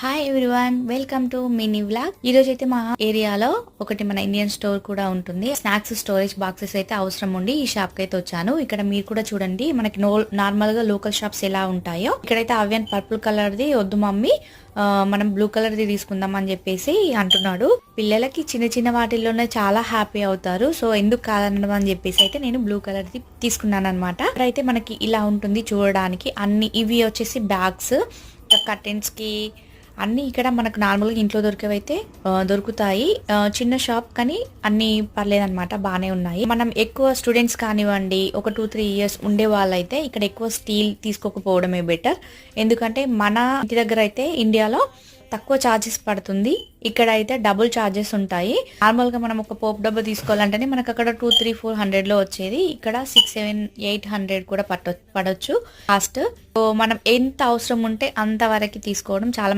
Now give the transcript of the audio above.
Hi everyone, welcome to mini vlog. ఈ రోజు అయితే మా ఏరియాలో ఒకటి మన ఇండియన్ స్టోర్ కూడా ఉంటుంది. స్నాక్స్ స్టోరేజ్ బాక్సెస్ అయితే అవసరం ఉండి ఈ షాప్ కి అయితే వచ్చాను. ఇక్కడ మీరు కూడా చూడండి, మనకి నార్మల్ గా లోకల్ షాప్స్ ఎలా ఉంటాయో ఇక్కడైతే అవ్యన్ పర్పుల్ కలర్ ది వద్దు మమ్మీ, మనం బ్లూ కలర్ ది తీసుకుందాం అని చెప్పేసి అంటున్నాడు. పిల్లలకి చిన్న చిన్న వాటిల్లోనే చాలా హ్యాపీ అవుతారు. సో ఎందుకు కాదనడం అని చెప్పేసి అయితే నేను బ్లూ కలర్ ది తీసుకున్నాను అనమాట. ఇక్కడైతే మనకి ఇలా ఉంటుంది చూడడానికి. అన్ని ఇవి వచ్చేసి బ్యాగ్స్, కర్టెన్స్ కి అన్ని ఇక్కడ మనకు నార్మల్గా ఇంట్లో దొరికేవైతే దొరుకుతాయి. చిన్న షాప్ కానీ అన్ని పర్లేదన్నమాట, బాగానే ఉన్నాయి. మనం ఎక్కువ స్టూడెంట్స్ కానివ్వండి, ఒక 2-3 ఇయర్స్ ఉండే వాళ్ళైతే ఇక్కడ ఎక్కువ స్టీల్ తీసుకోకపోవడమే బెటర్. ఎందుకంటే మన ఇంటి దగ్గర అయితే ఇండియాలో తక్కువ ఛార్జెస్ పడుతుంది, ఇక్కడ అయితే డబుల్ ఛార్జెస్ ఉంటాయి. నార్మల్ గా మనం ఒక పోపు డబ్బా తీసుకోవాలంటేనే మనకు అక్కడ 2-3-400 లో వచ్చేది, ఇక్కడ 6-7-800 కూడా పడొచ్చు కాస్ట్. సో మనం ఎంత అవసరం ఉంటే అంత వరకు తీసుకోవడం చాలా